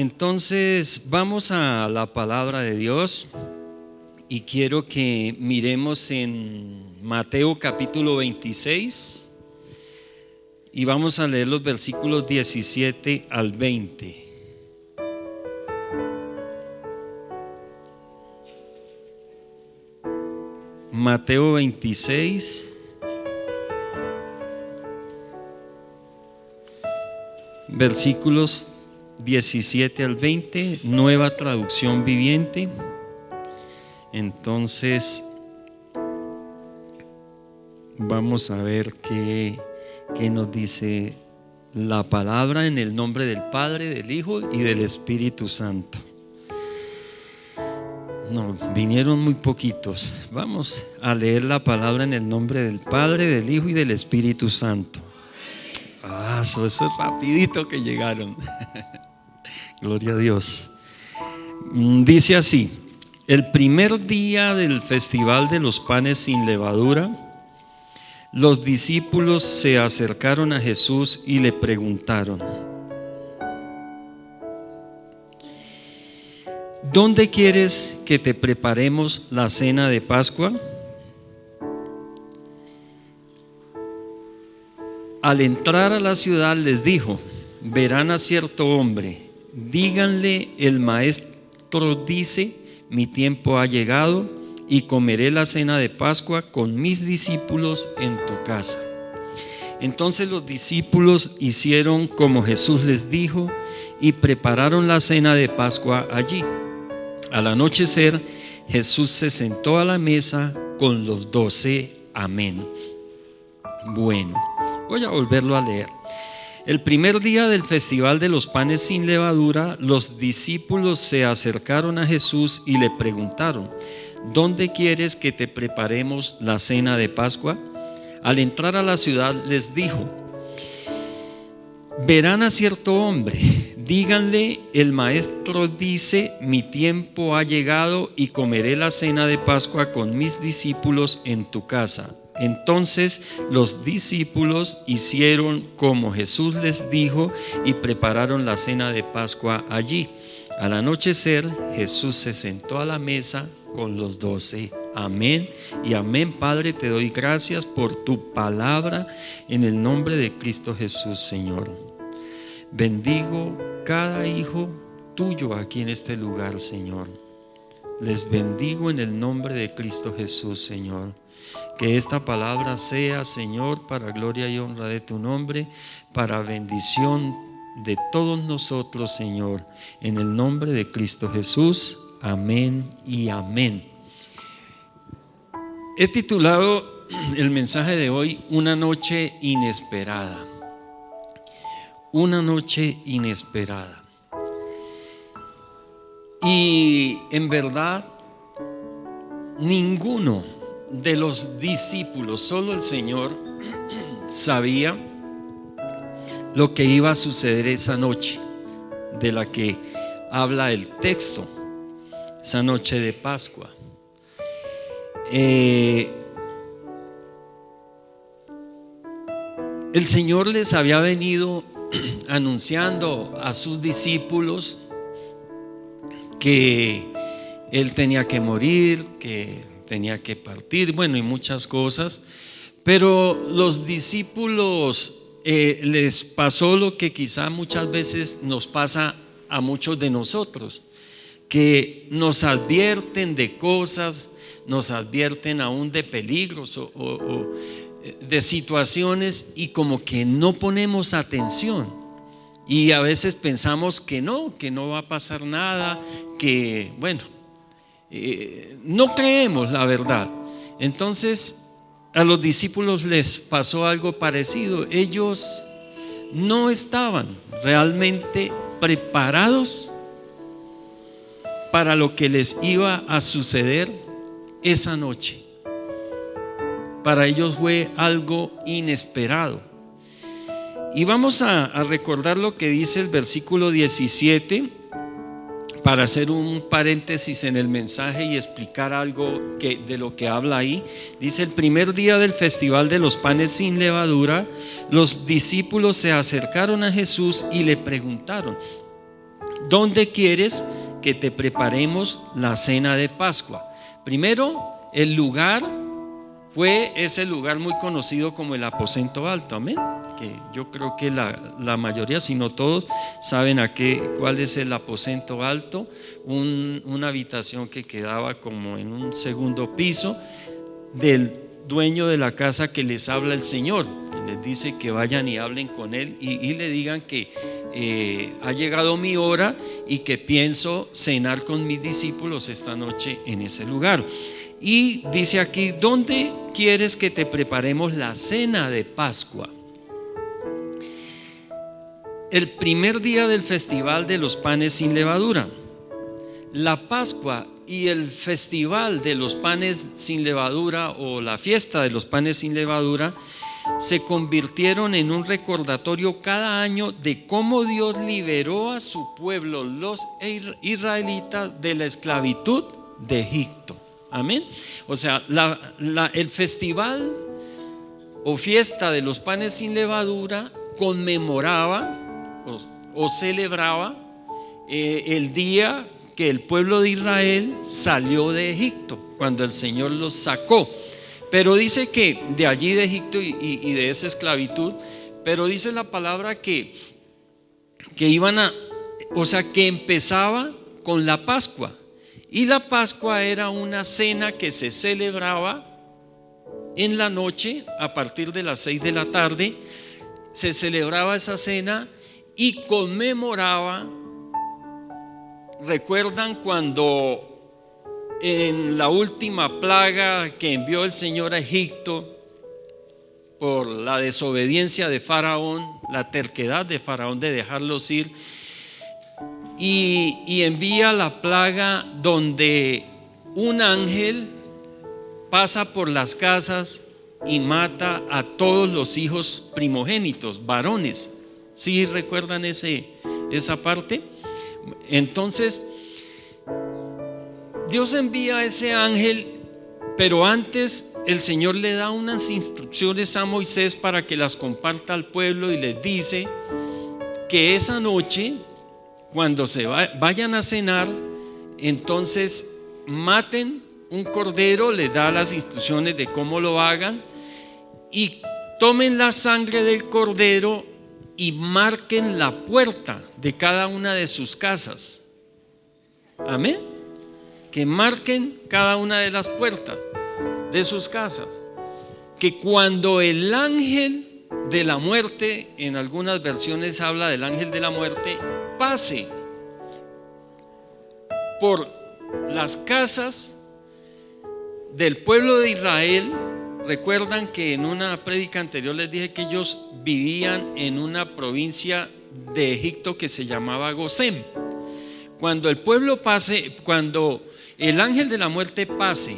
Entonces vamos a la palabra de Dios y quiero que miremos en Mateo capítulo 26 y vamos a leer los versículos 17 al 20. Mateo 26, versículos 17 al 20, nueva traducción viviente. Entonces vamos a ver qué nos dice la palabra en el nombre del Padre, del Hijo y del Espíritu Santo. No, vinieron muy poquitos. Vamos a leer la palabra en el nombre del Padre, del Hijo y del Espíritu Santo. Eso es rapidito que llegaron. Gloria a Dios. Dice así: el primer día del festival de los panes sin levadura, los discípulos se acercaron a Jesús y le preguntaron: ¿dónde quieres que te preparemos la cena de Pascua? Al entrar a la ciudad les dijo: verán a cierto hombre, díganle, el maestro dice, mi tiempo ha llegado y comeré la cena de Pascua con mis discípulos en tu casa. Entonces los discípulos hicieron como Jesús les dijo y prepararon la cena de Pascua allí. Al anochecer, Jesús se sentó a la mesa con los 12. Amén. Bueno, voy a volverlo a leer. El primer día del festival de los panes sin levadura, los discípulos se acercaron a Jesús y le preguntaron: ¿dónde quieres que te preparemos la cena de Pascua? Al entrar a la ciudad les dijo: verán a cierto hombre, díganle, el maestro dice, mi tiempo ha llegado y comeré la cena de Pascua con mis discípulos en tu casa. Entonces los discípulos hicieron como Jesús les dijo y prepararon la cena de Pascua allí. Al anochecer, Jesús se sentó a la mesa con los 12. Amén y amén. Padre, te doy gracias por tu palabra en el nombre de Cristo Jesús, Señor. Bendigo cada hijo tuyo aquí en este lugar, Señor. Les bendigo en el nombre de Cristo Jesús, Señor. Que esta palabra sea, Señor, para gloria y honra de tu nombre, para bendición de todos nosotros, Señor, en el nombre de Cristo Jesús. Amén y amén. He titulado el mensaje de hoy: una noche inesperada. Una noche inesperada. Y en verdad, ninguno de los discípulos, solo el Señor sabía lo que iba a suceder esa noche de la que habla el texto, esa noche de Pascua. El Señor les había venido anunciando a sus discípulos que Él tenía que morir, que tenía que partir, bueno, y muchas cosas. Pero los discípulos les pasó lo que quizá muchas veces nos pasa a muchos de nosotros, que nos advierten de cosas, nos advierten aún de peligros o de situaciones, y como que no ponemos atención, y a veces pensamos que no va a pasar nada, que bueno, no creemos la verdad. Entonces a los discípulos les pasó algo parecido. Ellos no estaban realmente preparados para lo que les iba a suceder esa noche. Para ellos fue algo inesperado. Y vamos a recordar lo que dice el versículo 17 para hacer un paréntesis en el mensaje y explicar algo de lo que habla ahí. Dice: el primer día del festival de los panes sin levadura, los discípulos se acercaron a Jesús y le preguntaron: ¿dónde quieres que te preparemos la cena de Pascua? Primero, el lugar fue ese lugar muy conocido como el aposento alto, amén. Que yo creo que la mayoría, si no todos, saben cuál es el aposento alto. Una habitación que quedaba como en un segundo piso del dueño de la casa, que les habla el Señor, que les dice que vayan y hablen con él y le digan que ha llegado mi hora y que pienso cenar con mis discípulos esta noche en ese lugar. Y dice aquí: ¿dónde quieres que te preparemos la cena de Pascua? El primer día del festival de los panes sin levadura. La Pascua y el festival de los panes sin levadura, o la fiesta de los panes sin levadura, se convirtieron en un recordatorio cada año de cómo Dios liberó a su pueblo, los israelitas, de la esclavitud de Egipto. Amén. O sea, el festival o fiesta de los panes sin levadura conmemoraba o celebraba el día que el pueblo de Israel salió de Egipto, cuando el Señor los sacó. Pero dice que de allí de Egipto y de esa esclavitud, pero dice la palabra que que empezaba con la Pascua. Y la Pascua era una cena que se celebraba en la noche, a partir de las 6 de la tarde. Se celebraba esa cena y conmemoraba. ¿Recuerdan cuando en la última plaga que envió el Señor a Egipto por la desobediencia de Faraón, la terquedad de Faraón de dejarlos ir, y envía la plaga donde un ángel pasa por las casas y mata a todos los hijos primogénitos, varones? ¿Sí recuerdan esa parte? Entonces Dios envía a ese ángel, pero antes el Señor le da unas instrucciones a Moisés para que las comparta al pueblo, y les dice que esa noche, cuando vayan a cenar, entonces maten un cordero. Les da las instrucciones de cómo lo hagan, y tomen la sangre del cordero y marquen la puerta de cada una de sus casas. Amén. Que marquen cada una de las puertas de sus casas. Que cuando el ángel de la muerte, en algunas versiones habla del ángel de la muerte, pase por las casas del pueblo de Israel. Recuerdan que en una prédica anterior les dije que ellos vivían en una provincia de Egipto que se llamaba Gosén. Cuando el pueblo pase, cuando el ángel de la muerte pase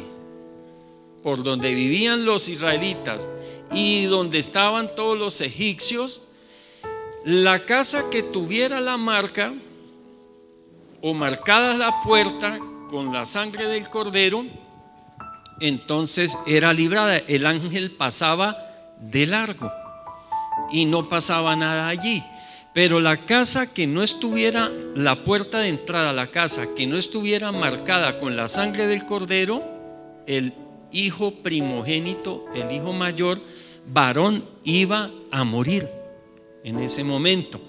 por donde vivían los israelitas y donde estaban todos los egipcios, la casa que tuviera la marca o marcada la puerta con la sangre del cordero, entonces era librada. El ángel pasaba de largo y no pasaba nada allí. Pero la casa que no estuviera, la puerta de entrada a la casa que no estuviera marcada con la sangre del cordero, el hijo primogénito, el hijo mayor, varón, iba a morir en ese momento.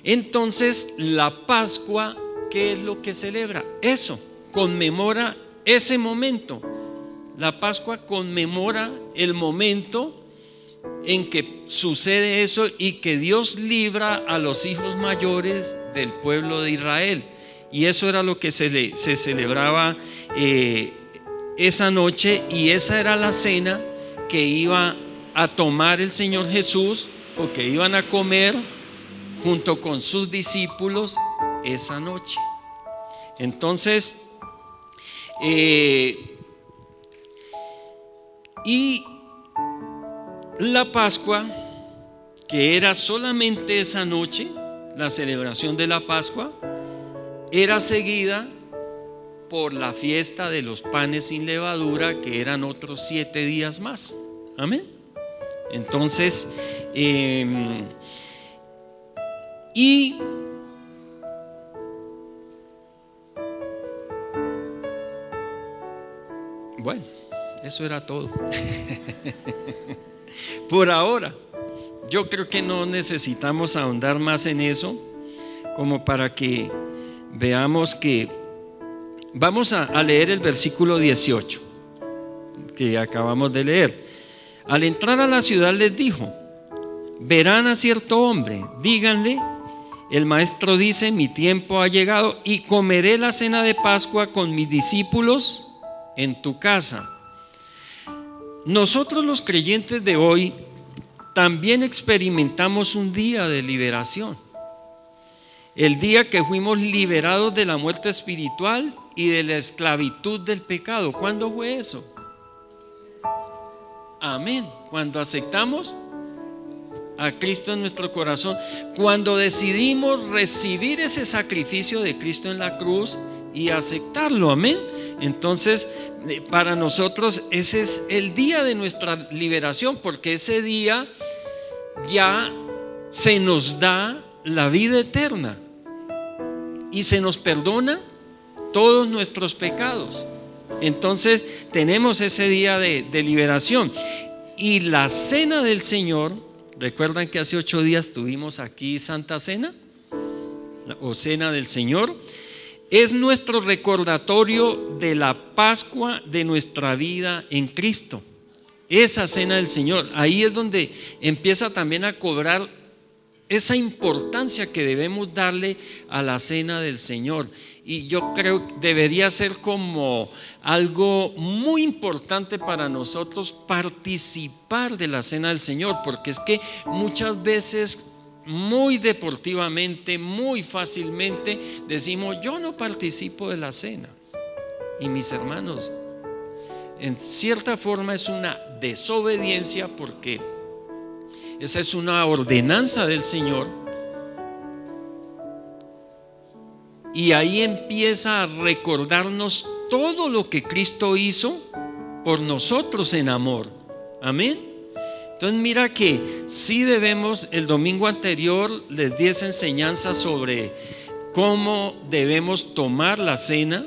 Entonces la Pascua, ¿qué es lo que celebra? Eso, conmemora ese momento. La Pascua conmemora el momento en que sucede eso y que Dios libra a los hijos mayores del pueblo de Israel. Y eso era lo que se celebraba esa noche, y esa era la cena que iba a tomar el Señor Jesús, o que iban a comer junto con sus discípulos esa noche. Entonces, y la Pascua, que era solamente esa noche, la celebración de la Pascua, era seguida por la fiesta de los panes sin levadura, que eran otros 7 días más. Amén. Entonces, y Bueno, eso era todo. Por ahora, yo creo que no necesitamos ahondar más en eso, como para que veamos que vamos a leer el versículo 18 que acabamos de leer. Al entrar a la ciudad les dijo: verán a cierto hombre, díganle, el maestro dice, mi tiempo ha llegado y comeré la cena de Pascua con mis discípulos en tu casa. Nosotros los creyentes de hoy también experimentamos un día de liberación. El día que fuimos liberados de la muerte espiritual y de la esclavitud del pecado. ¿Cuándo fue eso? Amén. Cuando aceptamos a Cristo en nuestro corazón, cuando decidimos recibir ese sacrificio de Cristo en la cruz y aceptarlo. Amén. Entonces, para nosotros ese es el día de nuestra liberación, porque ese día ya se nos da la vida eterna y se nos perdona todos nuestros pecados. Entonces tenemos ese día de liberación. Y la cena del Señor, ¿recuerdan que hace 8 días tuvimos aquí Santa Cena o Cena del Señor? Es nuestro recordatorio de la Pascua de nuestra vida en Cristo. Esa Cena del Señor, ahí es donde empieza también a cobrar esa importancia que debemos darle a la Cena del Señor. Y yo creo que debería ser como algo muy importante para nosotros participar de la Cena del Señor, porque es que muchas veces muy deportivamente, muy fácilmente decimos: yo no participo de la cena. Y mis hermanos, en cierta forma es una desobediencia, porque esa es una ordenanza del Señor. Y ahí empieza a recordarnos todo lo que Cristo hizo por nosotros en amor. Amén. Entonces mira que sí debemos, el domingo anterior les di esa enseñanza sobre cómo debemos tomar la cena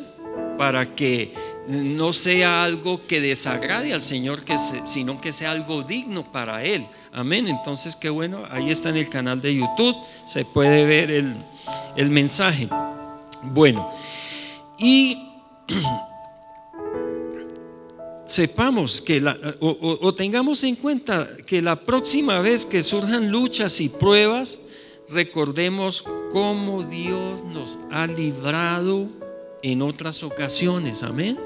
para que no sea algo que desagrade al Señor, sino que sea algo digno para Él. Amén. Entonces qué bueno, ahí está en el canal de YouTube, se puede ver el mensaje. Bueno, y sepamos que tengamos en cuenta que la próxima vez que surjan luchas y pruebas, recordemos cómo Dios nos ha librado en otras ocasiones. Amén.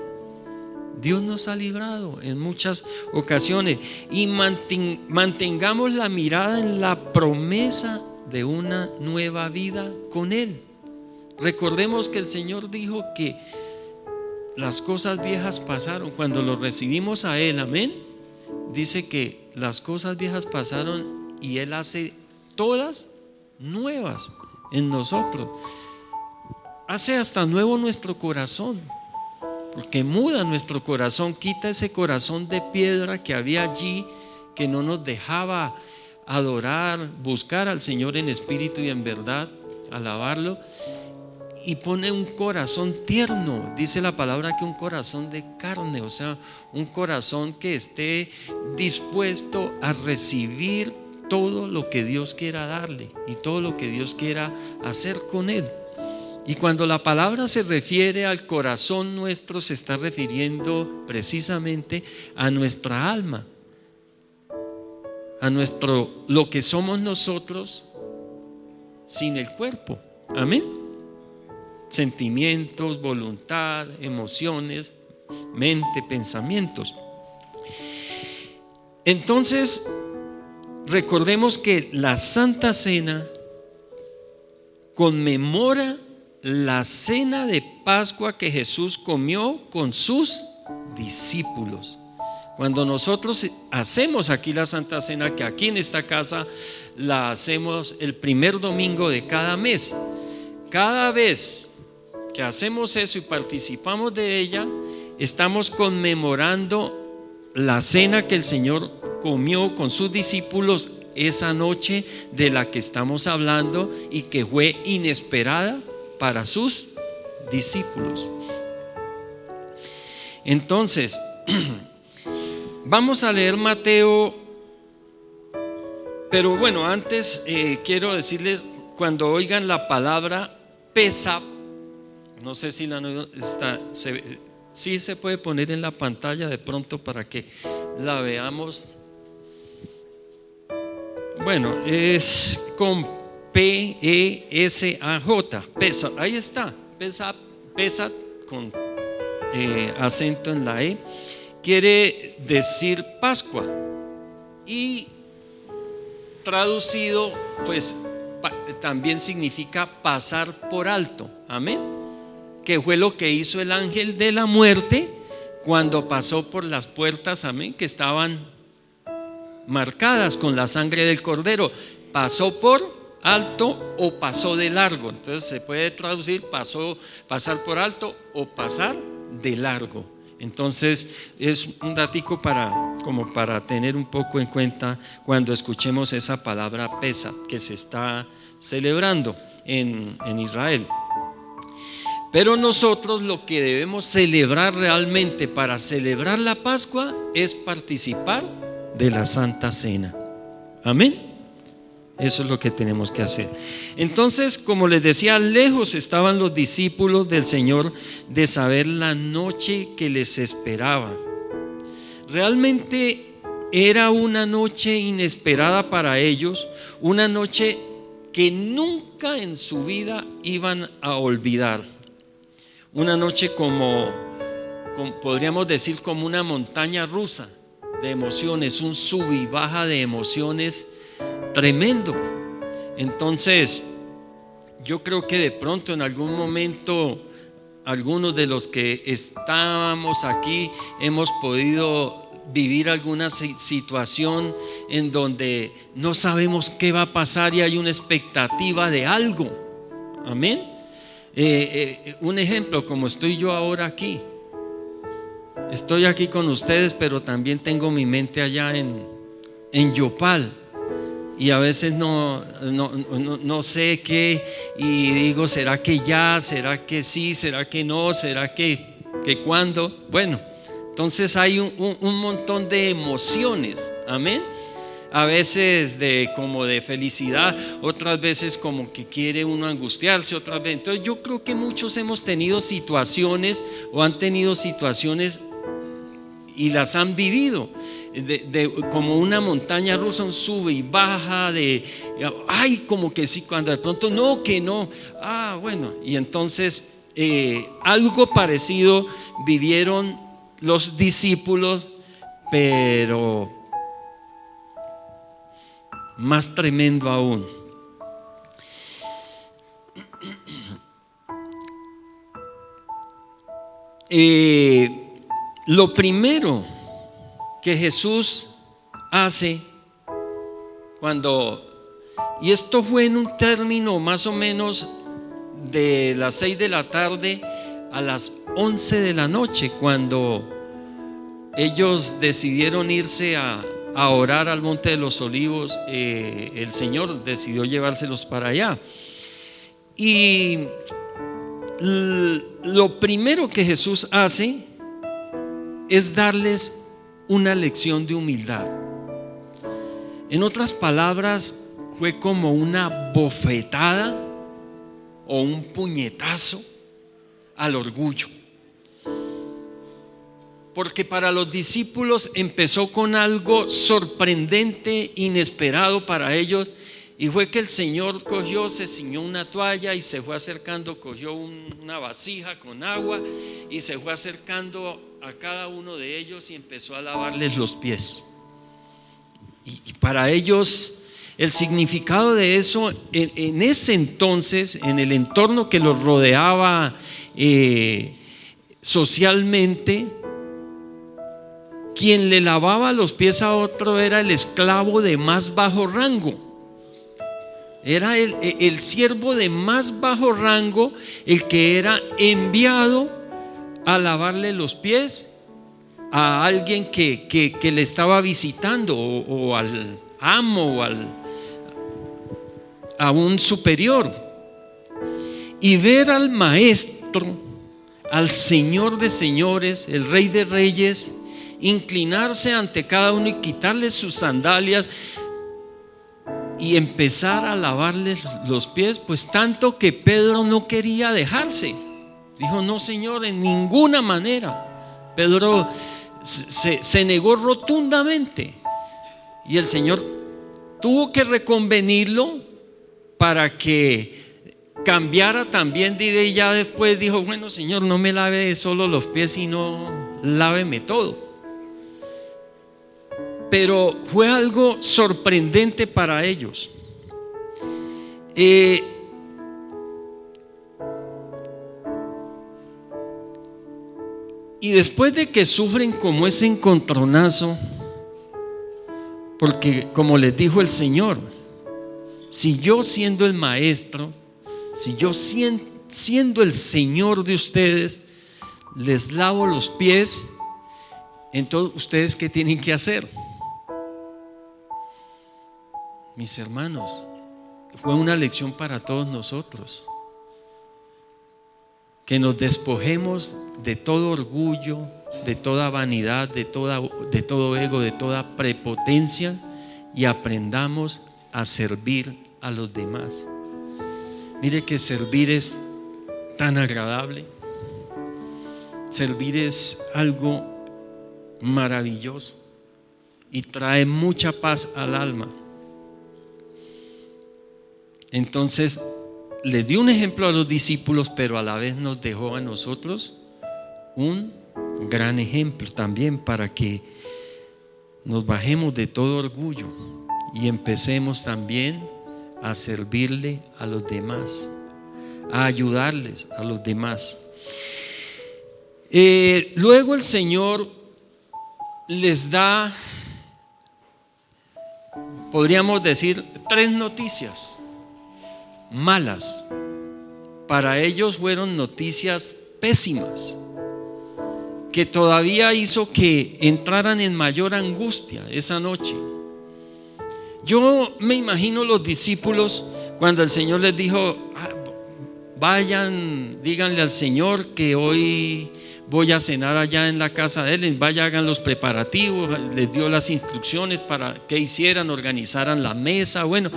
Dios nos ha librado en muchas ocasiones, y mantengamos la mirada en la promesa de una nueva vida con Él. Recordemos que el Señor dijo que las cosas viejas pasaron cuando lo recibimos a Él. Amén. Dice que las cosas viejas pasaron y Él hace todas nuevas en nosotros. Hace hasta nuevo nuestro corazón, porque muda nuestro corazón, quita ese corazón de piedra que había allí, que no nos dejaba adorar, buscar al Señor en espíritu y en verdad, alabarlo, y pone un corazón tierno. Dice la palabra que un corazón de carne, o sea, un corazón que esté dispuesto a recibir todo lo que Dios quiera darle y todo lo que Dios quiera hacer con él. Y cuando la palabra se refiere al corazón nuestro, se está refiriendo precisamente a nuestra alma, a lo que somos nosotros sin el cuerpo. Amén. Sentimientos, voluntad, emociones, mente, pensamientos. Entonces, recordemos que la Santa Cena conmemora la cena de Pascua que Jesús comió con sus discípulos. Cuando nosotros hacemos aquí la Santa Cena, que aquí en esta casa la hacemos el primer domingo de cada mes, cada vez que hacemos eso y participamos de ella, estamos conmemorando la cena que el Señor comió con sus discípulos esa noche de la que estamos hablando y que fue inesperada para sus discípulos. Entonces, Vamos a leer Mateo, pero bueno, antes quiero decirles, cuando oigan la palabra Pesach, no sé si sí se puede poner en la pantalla de pronto para que la veamos. Bueno, es con P-E-S-A-J, Pesach, ahí está, Pesach con acento en la E, quiere decir Pascua, y traducido pues también significa pasar por alto, amén, que fue lo que hizo el ángel de la muerte cuando pasó por las puertas, amén, que estaban marcadas con la sangre del cordero. Pasó por alto o pasó de largo. Entonces se puede traducir pasar por alto o pasar de largo. Entonces es un datico como para tener un poco en cuenta cuando escuchemos esa palabra Pesach que se está celebrando en Israel. Pero nosotros lo que debemos celebrar realmente para celebrar la Pascua es participar de la Santa Cena. Amén. Eso es lo que tenemos que hacer. Entonces, como les decía, lejos estaban los discípulos del Señor de saber la noche que les esperaba. Realmente era una noche inesperada para ellos, una noche que nunca en su vida iban a olvidar. Una noche como podríamos decir, como una montaña rusa de emociones, un sub y baja de emociones tremendo. Entonces yo creo que de pronto en algún momento algunos de los que estábamos aquí hemos podido vivir alguna situación en donde no sabemos qué va a pasar y hay una expectativa de algo. Amén. Un ejemplo, como estoy yo ahora aquí. Estoy aquí con ustedes, pero también tengo mi mente allá en Yopal. Y a veces no sé qué, y digo, ¿será que ya? ¿Será que sí? ¿Será que no? ¿Será que cuándo? Bueno, entonces hay un montón de emociones, amén. A veces como de felicidad, otras veces como que quiere uno angustiarse, otras veces. Entonces yo creo que muchos hemos tenido situaciones o han tenido situaciones y las han vivido como una montaña rusa, un sube y baja ay, como que sí, cuando de pronto no, que no, bueno, y entonces algo parecido vivieron los discípulos, pero más tremendo aún. Lo primero que Jesús hace y esto fue en un término más o menos de las 6 de la tarde a las 11 de la noche, cuando ellos decidieron irse a orar al Monte de los Olivos, el Señor decidió llevárselos para allá. Y lo primero que Jesús hace es darles una lección de humildad. En otras palabras, fue como una bofetada o un puñetazo al orgullo. Porque para los discípulos empezó con algo sorprendente, inesperado para ellos, y fue que el Señor cogió, se ciñó una toalla y se fue acercando, cogió una vasija con agua y se fue acercando a cada uno de ellos y empezó a lavarles los pies. Y para ellos el significado de eso en ese entonces, en el entorno que los rodeaba socialmente, quien le lavaba los pies a otro era el esclavo de más bajo rango. Era el siervo de más bajo rango el que era enviado a lavarle los pies a alguien que le estaba visitando, o al amo, o a un superior. Y ver al maestro, al Señor de señores, el Rey de reyes, inclinarse ante cada uno y quitarles sus sandalias y empezar a lavarles los pies, pues tanto que Pedro no quería dejarse. Dijo: no, Señor, en ninguna manera. Pedro se negó rotundamente, y el Señor tuvo que reconvenirlo para que cambiara también de idea, y ya después dijo: bueno, Señor, no me lave solo los pies, sino láveme todo. Pero fue algo sorprendente para ellos. Y después de que sufren como ese encontronazo, porque como les dijo el Señor, si yo siendo el maestro, si yo siendo el Señor de ustedes, les lavo los pies, entonces ustedes ¿qué tienen que hacer? Mis hermanos, fue una lección para todos nosotros, que nos despojemos de todo orgullo, de toda vanidad, de todo ego, de toda prepotencia, y aprendamos a servir a los demás. Mire que servir es tan agradable, servir es algo maravilloso y trae mucha paz al alma. Entonces le dio un ejemplo a los discípulos, pero a la vez nos dejó a nosotros un gran ejemplo también, para que nos bajemos de todo orgullo y empecemos también a servirle a los demás, a ayudarles a los demás. Luego el Señor les da, podríamos decir, 3 noticias malas. Para ellos fueron noticias pésimas, que todavía hizo que entraran en mayor angustia esa noche. Yo me imagino los discípulos cuando el Señor les dijo: vayan, díganle al Señor que hoy voy a cenar allá en la casa de él, vaya, hagan los preparativos. Les dio las instrucciones para que hicieran, organizaran la mesa. Bueno,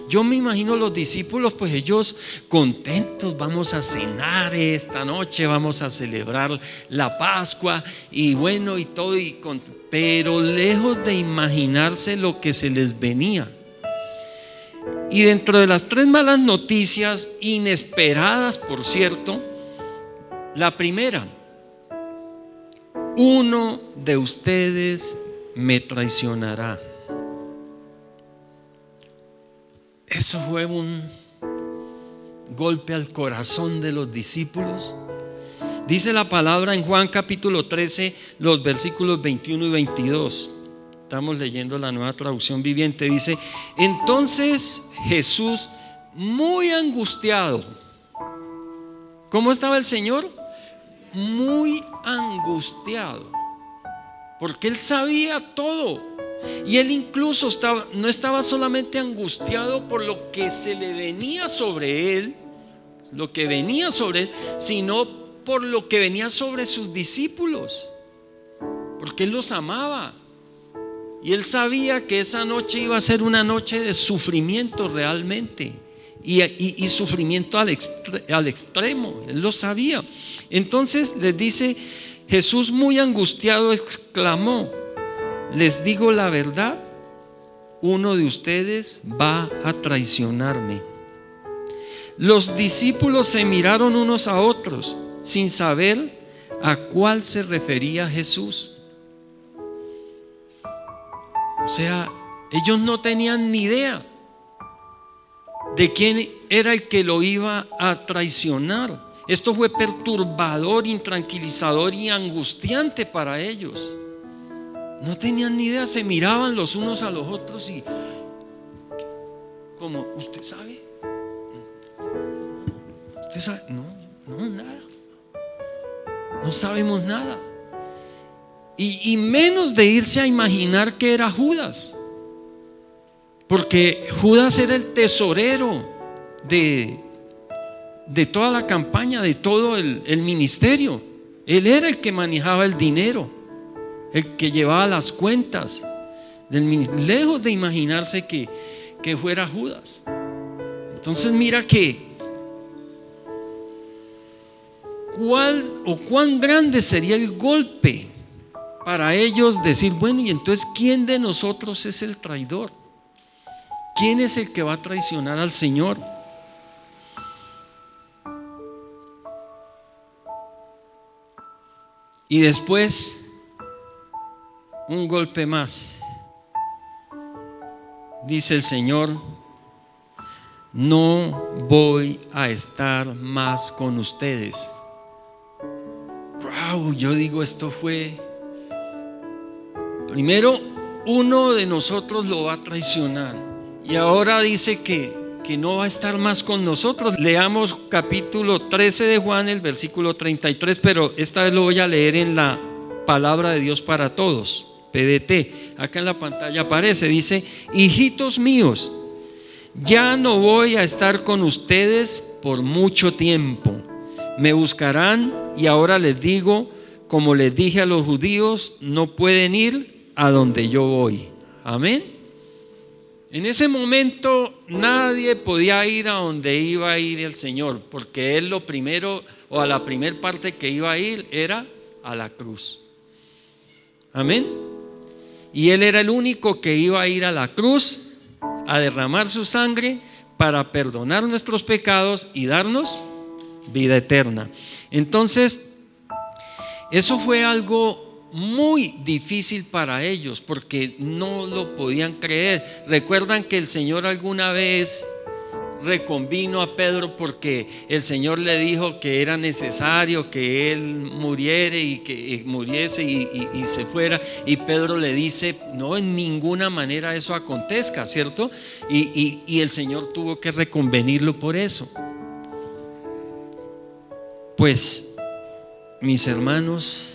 yo me imagino los discípulos, pues ellos contentos: vamos a cenar esta noche, vamos a celebrar la Pascua, y bueno, y todo, pero lejos de imaginarse lo que se les venía. Y dentro de las 3 malas noticias, inesperadas por cierto, la primera: uno de ustedes me traicionará. Eso fue un golpe al corazón de los discípulos. Dice la palabra en Juan capítulo 13, los versículos 21 y 22. Estamos leyendo la Nueva Traducción Viviente. Dice: entonces Jesús, muy angustiado. ¿Cómo estaba el Señor? Muy angustiado, porque Él sabía todo. Y Él incluso no estaba solamente angustiado por lo que se le venía sobre Él, sino por lo que venía sobre sus discípulos, porque Él los amaba. Y Él sabía que esa noche iba a ser una noche de sufrimiento realmente, y sufrimiento al extremo. Él lo sabía. Entonces les dice: Jesús, muy angustiado, exclamó: les digo la verdad, uno de ustedes va a traicionarme. Los discípulos se miraron unos a otros sin saber a cuál se refería Jesús. O sea, ellos no tenían ni idea de quién era el que lo iba a traicionar. Esto fue perturbador, intranquilizador y angustiante para ellos. No tenían ni idea, se miraban los unos a los otros y como: ¿usted sabe? ¿Usted sabe? No, nada. No sabemos nada. Y menos de irse a imaginar que era Judas, porque Judas era el tesorero de toda la campaña, de todo el ministerio. Él era el que manejaba el dinero. el que llevaba las cuentas, lejos de imaginarse que fuera Judas. Entonces mira que cuán grande sería el golpe para ellos decir, bueno, y entonces ¿quién de nosotros es el traidor? ¿Quién es el que va a traicionar al Señor? Y después un golpe más. Dice el Señor, no voy a estar más con ustedes. Wow, yo digo, esto fue, primero uno de nosotros lo va a traicionar y ahora dice que no va a estar más con nosotros. Leamos capítulo 13 de Juan, el versículo 33, pero esta vez lo voy a leer en la palabra de Dios para todos, PDT. Acá en la pantalla aparece, dice, hijitos míos, ya no voy a estar con ustedes por mucho tiempo. Me buscarán y ahora les digo, como les dije a los judíos, no pueden ir a donde yo voy. Amén. En ese momento nadie podía ir a donde iba a ir el Señor, porque Él lo primero, o a la primer parte que iba a ir, era a la cruz. Amén. Y Él era el único que iba a ir a la cruz a derramar su sangre para perdonar nuestros pecados y darnos vida eterna. Entonces, eso fue algo muy difícil para ellos porque no lo podían creer. Recuerdan que el Señor alguna vez reconvino a Pedro porque el Señor le dijo que era necesario que él muriese y se fuera, y Pedro le dice, no, en ninguna manera eso acontezca, ¿cierto? Y el Señor tuvo que reconvenirlo por eso. Pues, mis hermanos,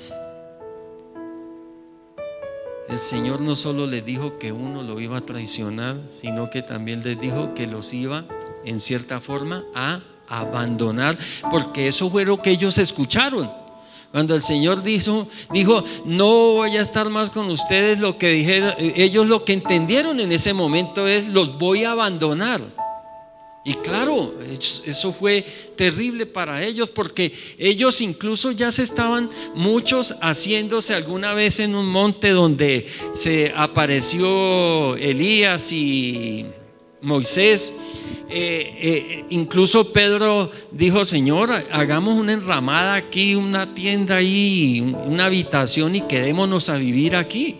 el Señor no solo les dijo que uno lo iba a traicionar, sino que también les dijo que los iba en cierta forma a abandonar, porque eso fue lo que ellos escucharon. Cuando el Señor dijo, no voy a estar más con ustedes, lo que dijeron, ellos lo que entendieron en ese momento es, los voy a abandonar. Y claro, eso fue terrible para ellos, porque ellos incluso ya se estaban muchos haciéndose alguna vez en un monte donde se apareció Elías y Moisés. Incluso Pedro dijo, Señor, hagamos una enramada aquí, una tienda ahí, una habitación y quedémonos a vivir aquí.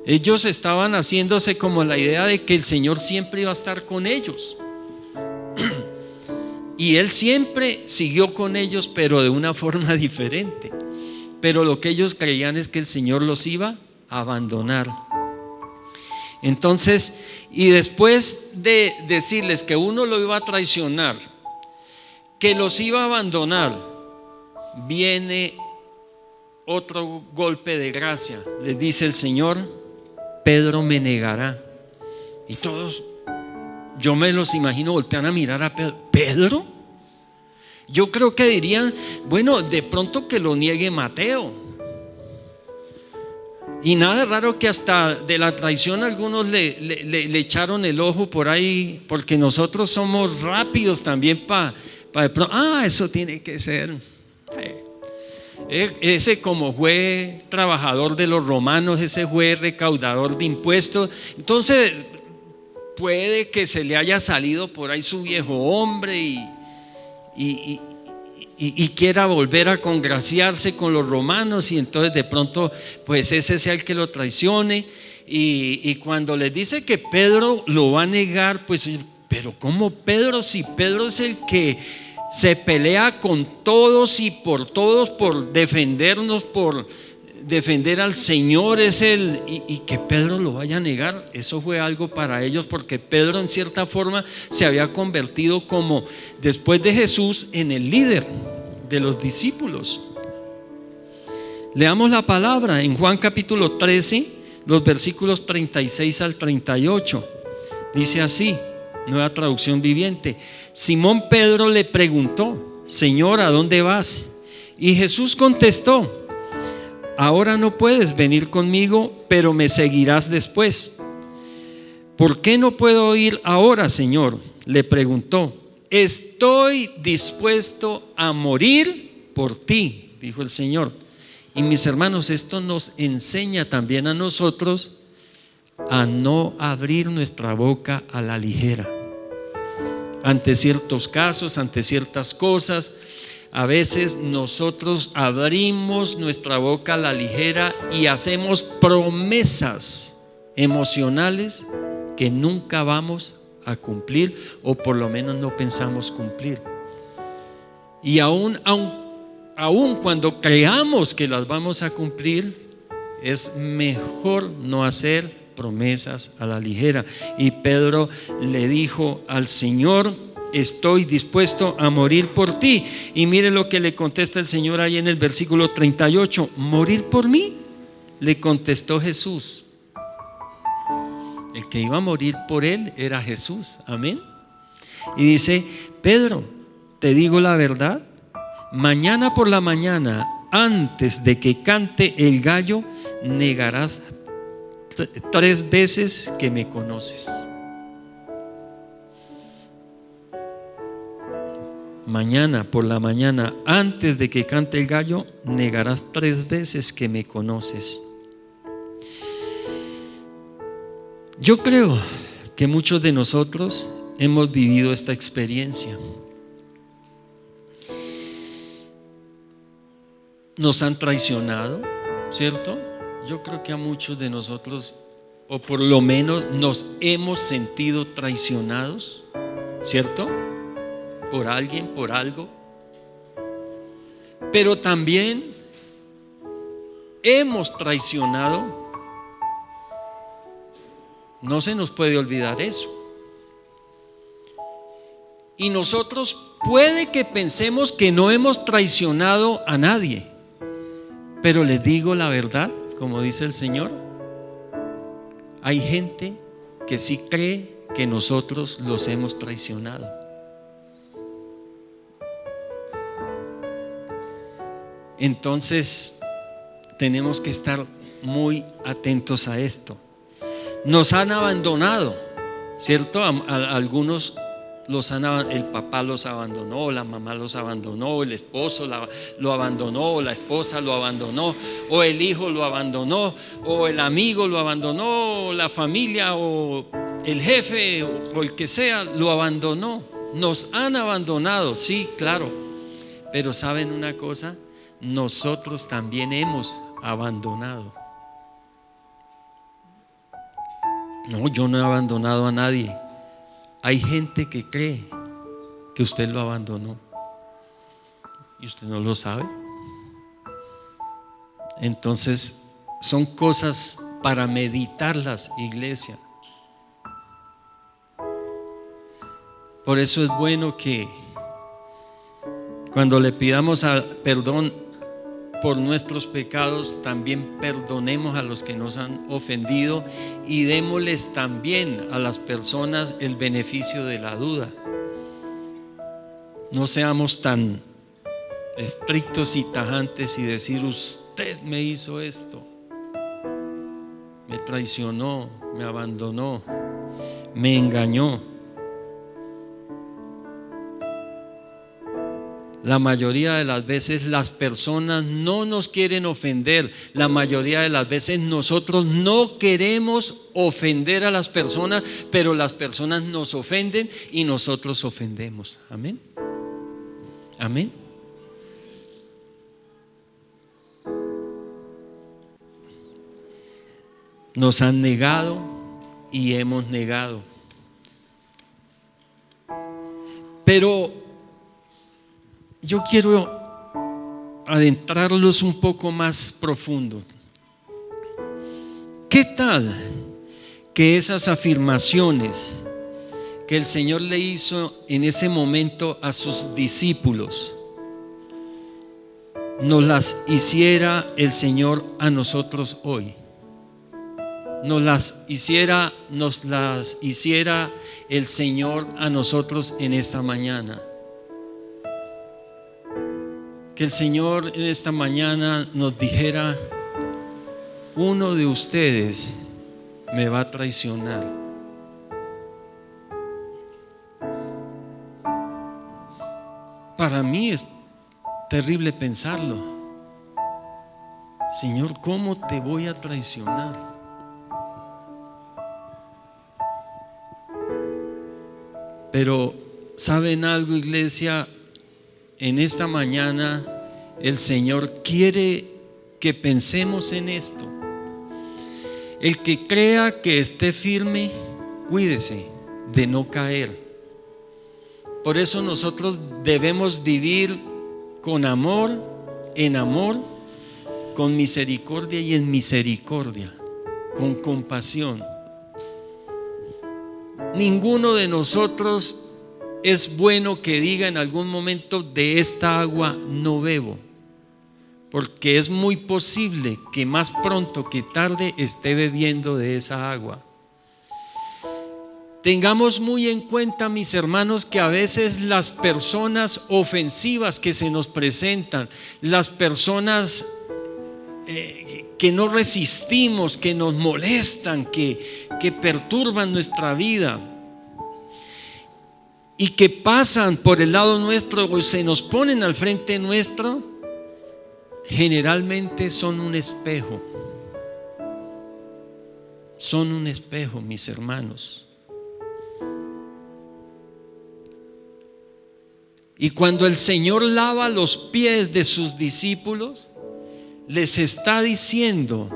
Ellos estaban haciéndose como la idea de que el Señor siempre iba a estar con ellos. Y Él siempre siguió con ellos, pero de una forma diferente. Pero lo que ellos creían es que el Señor los iba a abandonar. Entonces, y después de decirles que uno lo iba a traicionar, que los iba a abandonar, viene otro golpe de gracia. Les dice el Señor, Pedro me negará. Y todos, yo me los imagino, voltean a mirar a Pedro. ¿Pedro? Yo creo que dirían, bueno, de pronto que lo niegue Mateo. Y nada raro que hasta de la traición algunos le echaron el ojo por ahí, porque nosotros somos rápidos también para de pronto, eso tiene que ser. Ese como fue trabajador de los romanos, ese fue recaudador de impuestos, entonces puede que se le haya salido por ahí su viejo hombre y quiera volver a congraciarse con los romanos, y entonces de pronto pues ese sea el que lo traicione. Y cuando les dice que Pedro lo va a negar, pues, pero ¿cómo Pedro? Si Pedro es el que se pelea con todos y por todos, por defendernos, por defender al Señor, es él, y que Pedro lo vaya a negar. Eso fue algo para ellos, porque Pedro en cierta forma se había convertido, como después de Jesús, en el líder de los discípulos. Leamos la palabra en Juan capítulo 13, los versículos 36 al 38. Dice así, Nueva Traducción Viviente: Simón Pedro le preguntó, Señor, ¿a dónde vas? Y Jesús contestó, ahora no puedes venir conmigo, pero me seguirás después. ¿Por qué no puedo ir ahora, Señor?, le preguntó. Estoy dispuesto a morir por ti, dijo el Señor. Y mis hermanos, esto nos enseña también a nosotros a no abrir nuestra boca a la ligera. Ante ciertos casos, ante ciertas cosas, a veces nosotros abrimos nuestra boca a la ligera y hacemos promesas emocionales que nunca vamos a cumplir, o por lo menos no pensamos cumplir. Y aún cuando creamos que las vamos a cumplir, es mejor no hacer promesas a la ligera. Y Pedro le dijo al Señor: estoy dispuesto a morir por ti. Y mire lo que le contesta el Señor ahí en el versículo 38. ¿Morir por mí?, le contestó Jesús. El que iba a morir por él era Jesús. Amén. Y dice: Pedro, te digo la verdad, mañana por la mañana, antes de que cante el gallo, negarás 3 veces que me conoces. Mañana por la mañana, antes de que cante el gallo, negarás 3 veces que me conoces. Yo creo que muchos de nosotros hemos vivido esta experiencia. Nos han traicionado, ¿cierto? Yo creo que a muchos de nosotros, o por lo menos nos hemos sentido traicionados, ¿cierto? Por alguien, por algo. Pero también hemos traicionado. No se nos puede olvidar eso. Y nosotros puede que pensemos que no hemos traicionado a nadie, pero les digo la verdad, como dice el Señor, hay gente que sí cree que nosotros los hemos traicionado. Entonces tenemos que estar muy atentos a esto. Nos han abandonado, ¿cierto? A algunos el papá los abandonó, la mamá los abandonó, el esposo lo abandonó, la esposa lo abandonó, o el hijo lo abandonó, o el amigo lo abandonó, o la familia, o el jefe, o el que sea, lo abandonó. Nos han abandonado, sí, claro. Pero ¿saben una cosa? Nosotros también hemos abandonado. No, yo no he abandonado a nadie. Hay gente que cree que usted lo abandonó y usted no lo sabe. Entonces son cosas para meditarlas, iglesia. Por eso es bueno que cuando le pidamos perdón por nuestros pecados, también perdonemos a los que nos han ofendido y démosles también a las personas el beneficio de la duda. No seamos tan estrictos y tajantes y decir: usted me hizo esto, me traicionó, me abandonó, me engañó. La mayoría de las veces las personas no nos quieren ofender. La mayoría de las veces nosotros no queremos ofender a las personas, pero las personas nos ofenden y nosotros ofendemos. Amén. Amén. Nos han negado y hemos negado. Pero yo quiero adentrarlos un poco más profundo. ¿Qué tal que esas afirmaciones que el Señor le hizo en ese momento a sus discípulos nos las hiciera el Señor a nosotros hoy? Nos las hiciera el Señor a nosotros en esta mañana. Que el Señor en esta mañana nos dijera: uno de ustedes me va a traicionar. Para mí es terrible pensarlo. Señor, ¿cómo te voy a traicionar? Pero ¿saben algo, iglesia? En esta mañana el Señor quiere que pensemos en esto. El que crea que esté firme, cuídese de no caer. Por eso nosotros debemos vivir con amor, en amor, con misericordia y en misericordia, con compasión. Ninguno de nosotros es bueno que diga en algún momento: de esta agua no bebo, porque es muy posible que más pronto que tarde esté bebiendo de esa agua. Tengamos muy en cuenta, mis hermanos, que a veces las personas ofensivas que se nos presentan, las personas que no resistimos, que nos molestan, que perturban nuestra vida y que pasan por el lado nuestro o se nos ponen al frente nuestro, generalmente son un espejo. Son un espejo, mis hermanos. Y cuando el Señor lava los pies de sus discípulos, les está diciendo: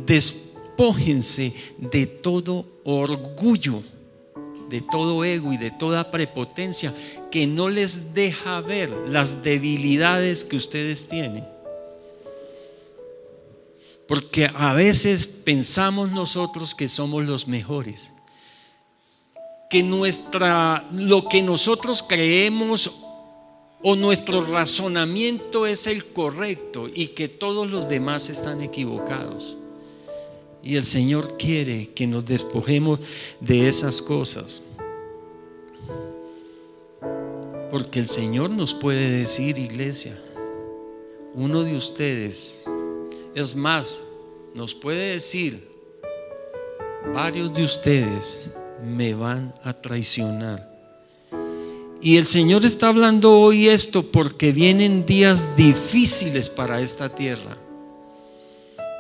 despójense de todo orgullo, de todo ego y de toda prepotencia que no les deja ver las debilidades que ustedes tienen. Porque a veces pensamos nosotros que somos los mejores, que lo que nosotros creemos o nuestro razonamiento es el correcto y que todos los demás están equivocados. Y el Señor quiere que nos despojemos de esas cosas, porque el Señor nos puede decir: iglesia, uno de ustedes, es más, nos puede decir: varios de ustedes me van a traicionar. Y el Señor está hablando hoy esto porque vienen días difíciles para esta tierra.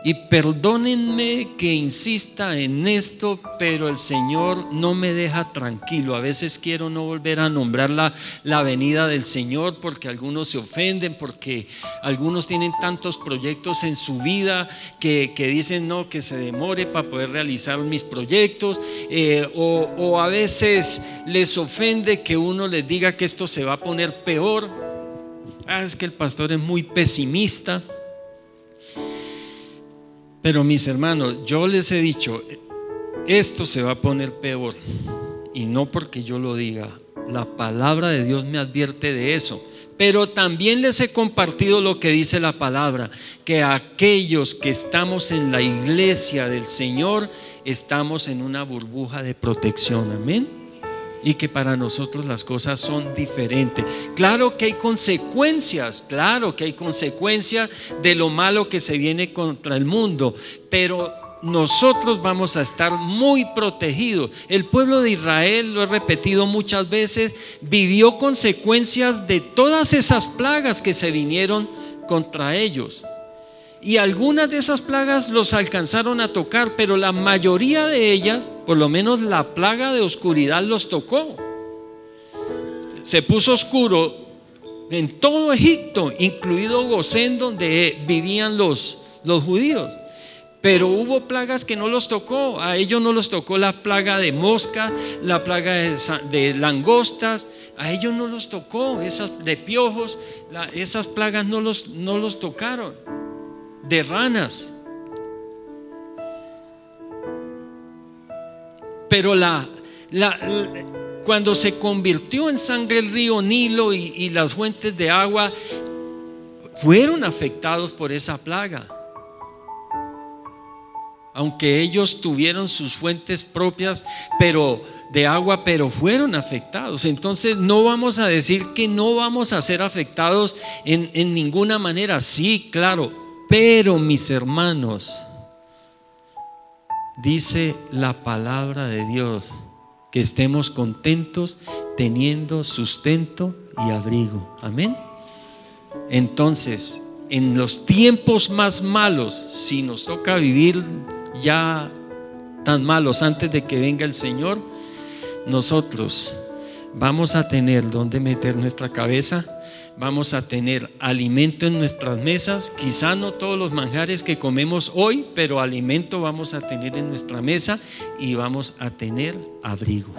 Y perdónenme que insista en esto, pero el Señor no me deja tranquilo. A veces quiero no volver a nombrar la venida del Señor, porque algunos se ofenden, porque algunos tienen tantos proyectos en su vida que dicen no, que se demore para poder realizar mis proyectos, o a veces les ofende que uno les diga que esto se va a poner peor. Es que el pastor es muy pesimista. Pero mis hermanos, yo les he dicho, esto se va a poner peor, y no porque yo lo diga, la palabra de Dios me advierte de eso. Pero también les he compartido lo que dice la palabra, que aquellos que estamos en la iglesia del Señor estamos en una burbuja de protección, amén. Y que para nosotros las cosas son diferentes. Claro que hay consecuencias, de lo malo que se viene contra el mundo, pero nosotros vamos a estar muy protegidos. El pueblo de Israel, lo he repetido muchas veces, vivió consecuencias de todas esas plagas que se vinieron contra ellos. Y algunas de esas plagas los alcanzaron a tocar, pero la mayoría de ellas, por lo menos la plaga de oscuridad, los tocó. Se puso oscuro en todo Egipto, incluido Gosén, donde vivían los judíos. Pero hubo plagas que no los tocó. A ellos no los tocó la plaga de moscas, la plaga de langostas. A ellos no los tocó, esas de piojos, esas plagas no los tocaron. De ranas. Pero cuando se convirtió en sangre el río Nilo y las fuentes de agua, fueron afectados por esa plaga. Aunque ellos tuvieron sus fuentes propias de agua, pero fueron afectados. Entonces no vamos a decir que no vamos a ser afectados en ninguna manera. Sí, claro. Pero mis hermanos, Dice la palabra de Dios que estemos contentos teniendo sustento y abrigo. Amén. Entonces, en los tiempos más malos, si nos toca vivir ya tan malos antes de que venga el Señor, nosotros vamos a tener donde meter nuestra cabeza, vamos a tener alimento en nuestras mesas, quizá no todos los manjares que comemos hoy, pero alimento vamos a tener en nuestra mesa y vamos a tener abrigo.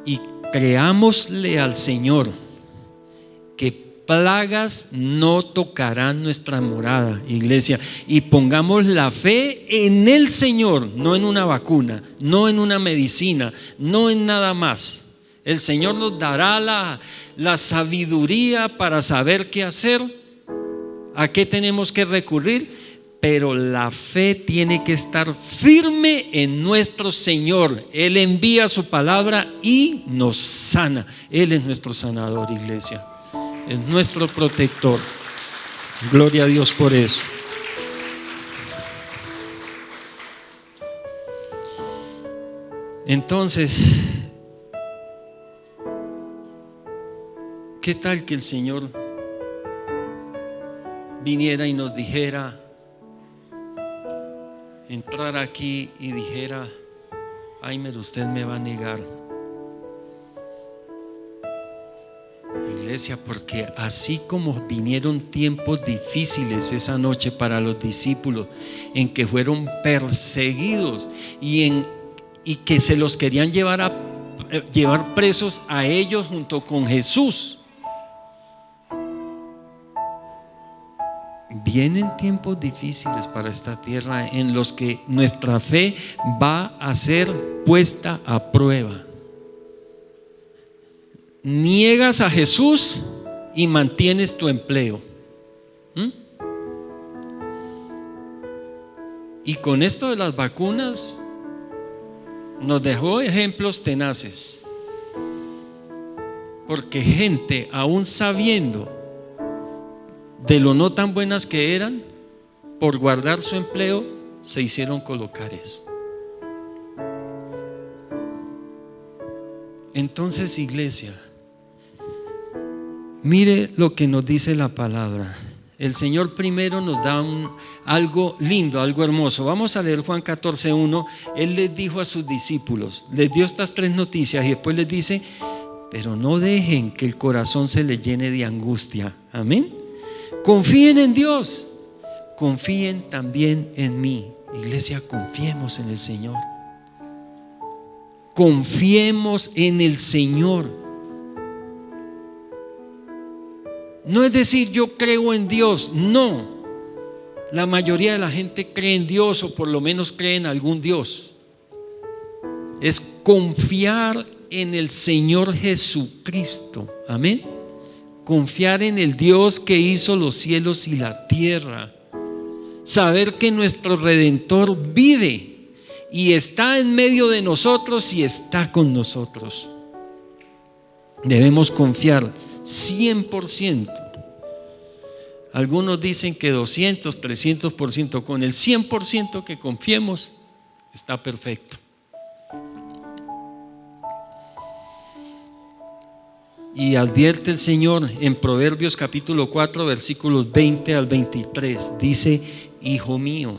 Y creámosle al Señor que plagas no tocarán nuestra morada, iglesia, y pongamos la fe en el Señor, no en una vacuna, no en una medicina, no en nada más. El Señor nos dará la sabiduría para saber qué hacer, a qué tenemos que recurrir, pero la fe tiene que estar firme en nuestro Señor. Él envía su palabra y nos sana. Él es nuestro sanador, iglesia. Es nuestro protector. Gloria a Dios por eso. Entonces, ¿qué tal que el Señor viniera y nos dijera, entrar aquí y dijera: Aimer, usted me va a negar? Iglesia, porque así como vinieron tiempos difíciles esa noche para los discípulos, en que fueron perseguidos y que se los querían llevar presos a ellos junto con Jesús, vienen tiempos difíciles para esta tierra en los que nuestra fe va a ser puesta a prueba. Niegas a Jesús y mantienes tu empleo. Y con esto de las vacunas nos dejó ejemplos tenaces, porque gente, aún sabiendo de lo no tan buenas que eran, por guardar su empleo se hicieron colocar eso. Entonces, iglesia, mire lo que nos dice la palabra. El Señor primero nos da algo lindo, algo hermoso. Vamos a leer Juan 14:1. Él les dijo a sus discípulos, les dio estas tres noticias y después les dice: pero no dejen que el corazón se les llene de angustia. Amén. Confíen en Dios, confíen también en mí. Iglesia, confiemos en el Señor. Confiemos en el Señor. No es decir yo creo en Dios, no. La mayoría de la gente cree en Dios, o por lo menos cree en algún Dios. Es confiar en el Señor Jesucristo. Amén. Confiar en el Dios que hizo los cielos y la tierra. Saber que nuestro Redentor vive y está en medio de nosotros y está con nosotros. Debemos confiar 100%. Algunos dicen que 200, 300%. Con el 100% que confiemos está perfecto. Y advierte el Señor en Proverbios capítulo 4 versículos 20 al 23. Dice: hijo mío,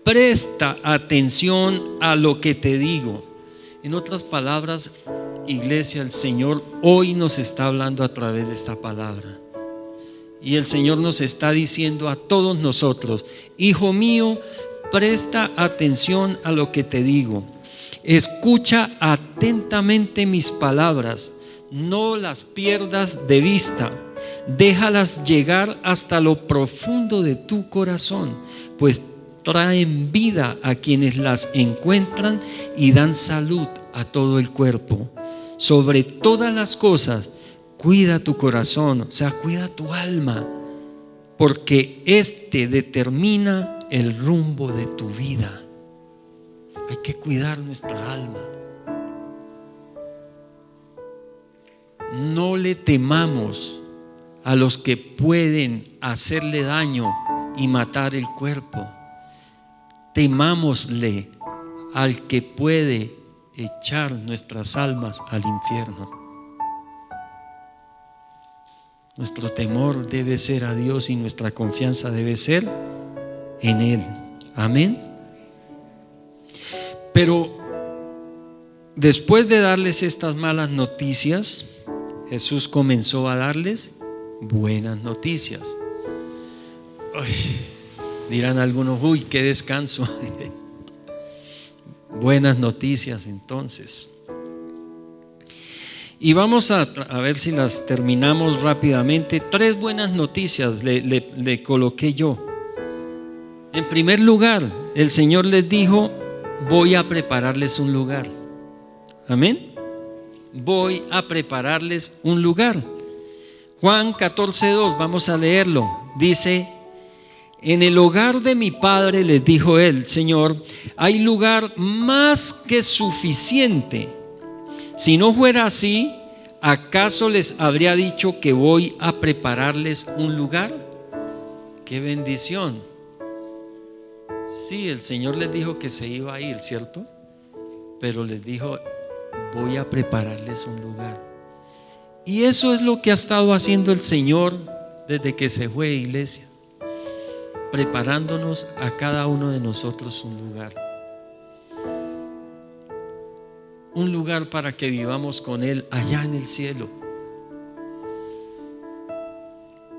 presta atención a lo que te digo. En otras palabras, iglesia, el Señor hoy nos está hablando a través de esta palabra. Y el Señor nos está diciendo a todos nosotros: hijo mío, presta atención a lo que te digo. Escucha atentamente mis palabras. No las pierdas de vista. Déjalas llegar hasta lo profundo de tu corazón, pues traen vida a quienes las encuentran y dan salud a todo el cuerpo. Sobre todas las cosas, cuida tu corazón, o sea, cuida tu alma, porque este determina el rumbo de tu vida. Hay que cuidar nuestra alma. No le temamos a los que pueden hacerle daño y matar el cuerpo. Temámosle al que puede echar nuestras almas al infierno. Nuestro temor debe ser a Dios y nuestra confianza debe ser en Él. Amén. Pero después de darles estas malas noticias, Jesús comenzó a darles buenas noticias. Ay, dirán algunos, uy, qué descanso. Buenas noticias entonces. Y vamos a ver si las terminamos rápidamente. 3 buenas noticias le coloqué yo. En primer lugar, el Señor les dijo: voy a prepararles un lugar. Amén. Voy a prepararles un lugar. Juan 14:2, vamos a leerlo. Dice: en el hogar de mi Padre, les dijo él, Señor, hay lugar más que suficiente. Si no fuera así, ¿acaso les habría dicho que voy a prepararles un lugar? ¡Qué bendición! Sí, el Señor les dijo que se iba a ir, ¿cierto? Pero les dijo: voy a prepararles un lugar. Y eso es lo que ha estado haciendo el Señor desde que se fue, iglesia, preparándonos a cada uno de nosotros un lugar. Un lugar para que vivamos con Él allá en el cielo.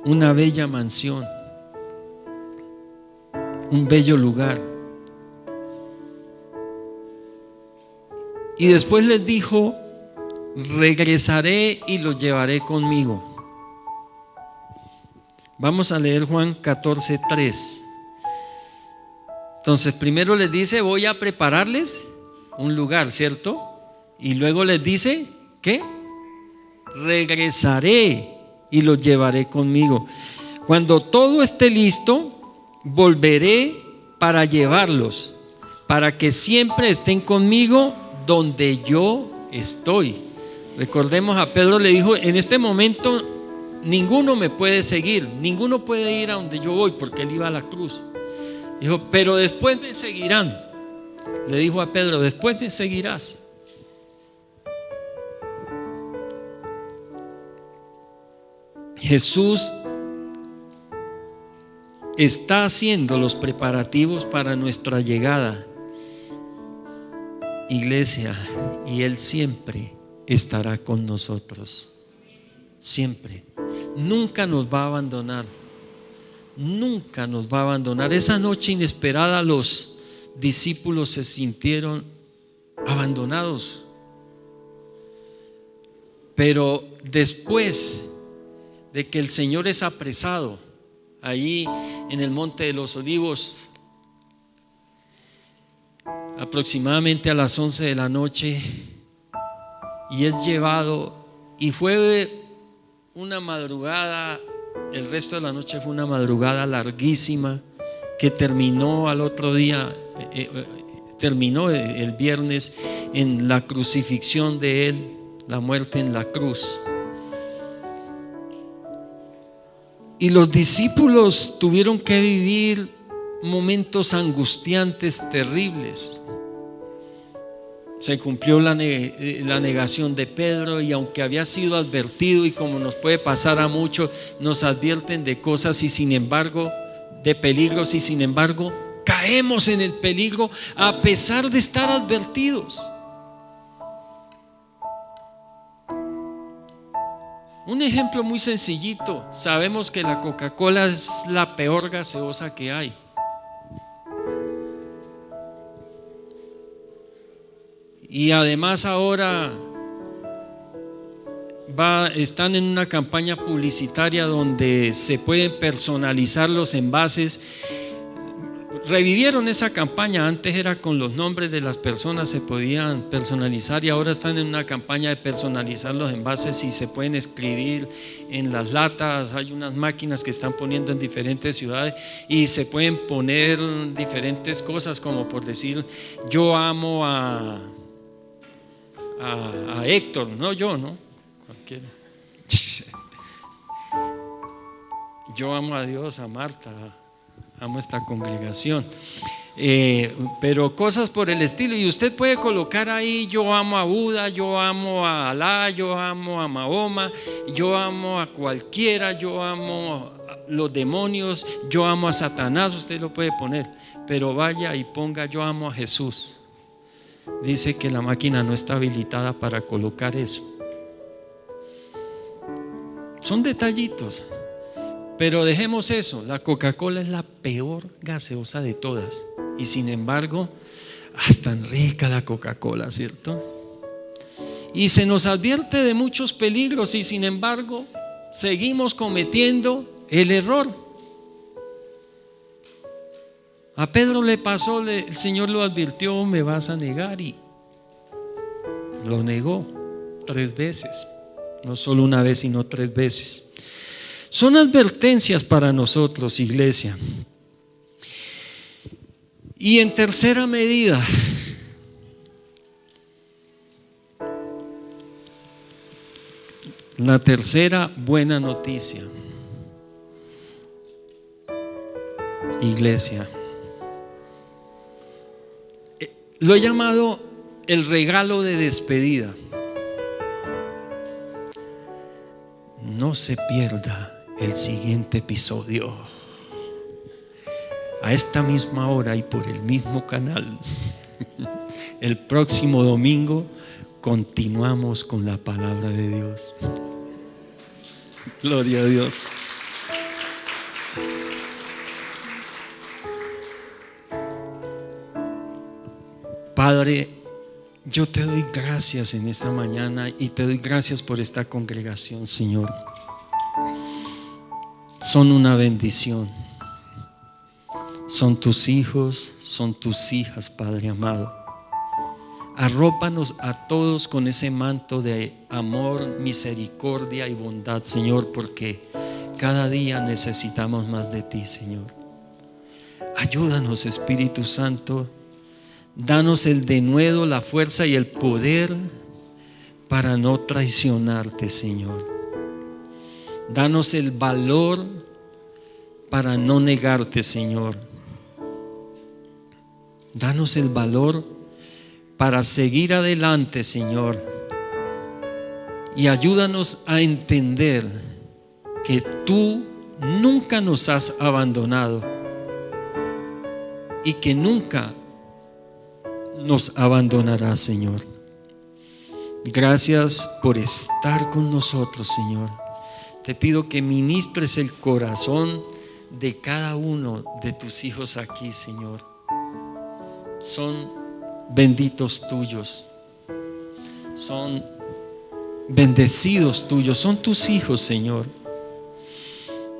Una bella mansión, un bello lugar. Y después les dijo: regresaré y los llevaré conmigo. Vamos a leer Juan 14:3. Entonces, primero les dice: voy a prepararles un lugar, ¿cierto? Y luego les dice: ¿qué? Regresaré y los llevaré conmigo. Cuando todo esté listo, volveré para llevarlos, para que siempre estén conmigo donde yo estoy. Recordemos, a Pedro le dijo: en este momento ninguno me puede seguir, ninguno puede ir a donde yo voy, porque él iba a la cruz. Dijo: pero después me seguirán. Le dijo a Pedro: después me seguirás. Jesús está haciendo los preparativos para nuestra llegada, iglesia, y Él siempre estará con nosotros. Siempre. Nunca nos va a abandonar. Nunca nos va a abandonar. Esa noche inesperada los discípulos se sintieron abandonados. Pero después de que el Señor es apresado allí en el Monte de los Olivos, aproximadamente a las 11 de la noche, y es llevado, y fue una madrugada, el resto de la noche fue una madrugada larguísima que terminó al otro día, terminó el viernes en la crucifixión de Él, la muerte en la cruz. Y los discípulos tuvieron que vivir momentos angustiantes, terribles. Se cumplió la negación de Pedro, y aunque había sido advertido, y como nos puede pasar a muchos, nos advierten de cosas y sin embargo, de peligros, y sin embargo caemos en el peligro a pesar de estar advertidos. Un ejemplo muy sencillito: sabemos que la Coca-Cola es la peor gaseosa que hay. Y además ahora están en una campaña publicitaria donde se pueden personalizar los envases. Revivieron esa campaña. Antes era con los nombres de las personas, se podían personalizar, y ahora están en una campaña de personalizar los envases y se pueden escribir en las latas. Hay unas máquinas que están poniendo en diferentes ciudades y se pueden poner diferentes cosas, como por decir: yo amo a Héctor, no yo, no cualquiera. Yo amo a Dios, a Marta, amo esta congregación. Pero cosas por el estilo, y usted puede colocar ahí: yo amo a Buda, yo amo a Alá, yo amo a Mahoma, yo amo a cualquiera, yo amo a los demonios, yo amo a Satanás. Usted lo puede poner, pero vaya y ponga: yo amo a Jesús. Dice que la máquina no está habilitada para colocar eso. Son detallitos, pero dejemos eso. La Coca-Cola es la peor gaseosa de todas, y sin embargo, es tan rica la Coca-Cola, ¿cierto? Y se nos advierte de muchos peligros, y sin embargo, seguimos cometiendo el error. A Pedro le pasó, el Señor lo advirtió: me vas a negar, y lo negó 3 veces. No solo una vez, sino 3 veces. Son advertencias para nosotros, iglesia. Y en tercera medida, la tercera buena noticia, iglesia, lo he llamado el regalo de despedida. No se pierda el siguiente episodio a esta misma hora y por el mismo canal. El próximo domingo continuamos con la palabra de Dios. Gloria a Dios. Padre, yo te doy gracias en esta mañana, y te doy gracias por esta congregación, Señor. Son una bendición. Son tus hijos, son tus hijas, Padre amado. Arrópanos a todos con ese manto de amor, misericordia y bondad, Señor, porque cada día necesitamos más de ti, Señor. Ayúdanos, Espíritu Santo. Danos el denuedo, la fuerza y el poder para no traicionarte, Señor. Danos el valor para no negarte, Señor. Danos el valor para seguir adelante, Señor. Y ayúdanos a entender que tú nunca nos has abandonado y que nunca nos abandonará, Señor. Gracias por estar con nosotros, Señor. Te pido que ministres el corazón de cada uno de tus hijos aquí, Señor. Son benditos tuyos, son bendecidos tuyos, son tus hijos, Señor.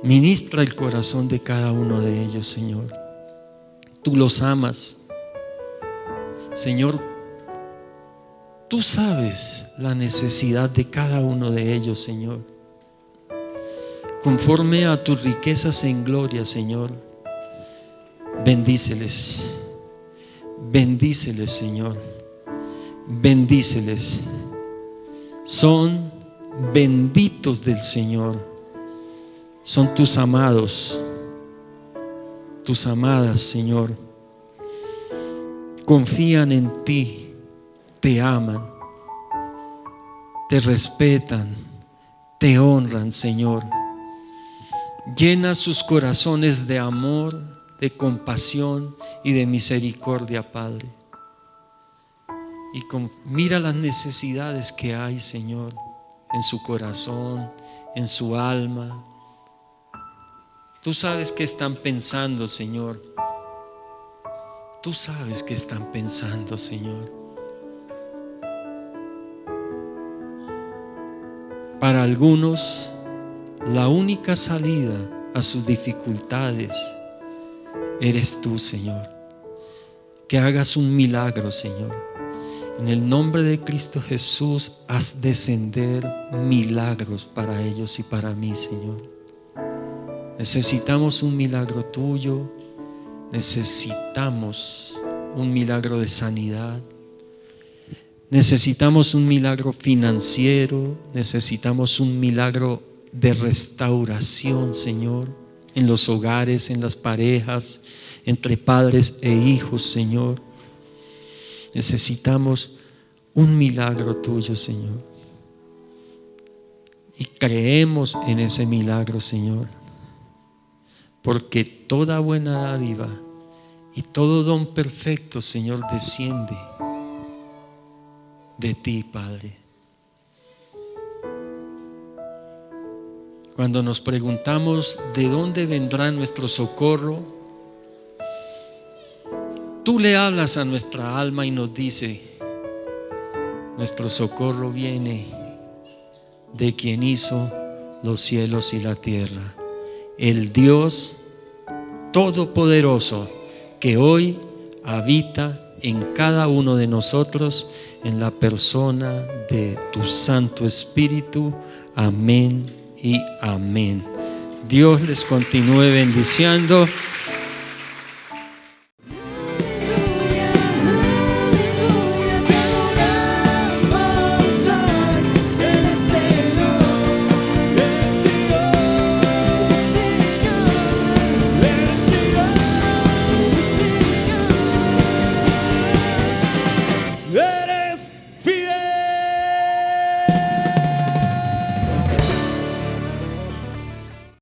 Ministra el corazón de cada uno de ellos, Señor. Tú los amas, Señor. Tú sabes la necesidad de cada uno de ellos, Señor. Conforme a tus riquezas en gloria, Señor, bendíceles. Bendíceles, Señor. Bendíceles. Son benditos del Señor. Son tus amados, tus amadas, Señor. Confían en ti, te aman, te respetan, te honran, Señor. Llena sus corazones de amor, de compasión y de misericordia, Padre. Y mira las necesidades que hay, Señor, en su corazón, en su alma. Tú sabes qué están pensando, Señor. Tú sabes qué están pensando, Señor. Para algunos, la única salida a sus dificultades eres tú, Señor. Que hagas un milagro, Señor. En el nombre de Cristo Jesús, haz descender milagros para ellos y para mí, Señor. Necesitamos un milagro tuyo. Necesitamos un milagro de sanidad. Necesitamos un milagro financiero. Necesitamos un milagro de restauración, Señor. en los hogares, en las parejas, entre padres e hijos, Señor. Necesitamos un milagro tuyo, Señor. Y creemos en ese milagro, Señor. Porque toda buena dádiva y todo don perfecto, Señor, desciende de ti, Padre. Cuando nos preguntamos de dónde vendrá nuestro socorro, tú le hablas a nuestra alma y nos dice: nuestro socorro viene de quien hizo los cielos y la tierra, el Dios Todopoderoso que hoy habita en cada uno de nosotros en la persona de tu Santo Espíritu. Amén y amén. Dios les continúe bendiciendo.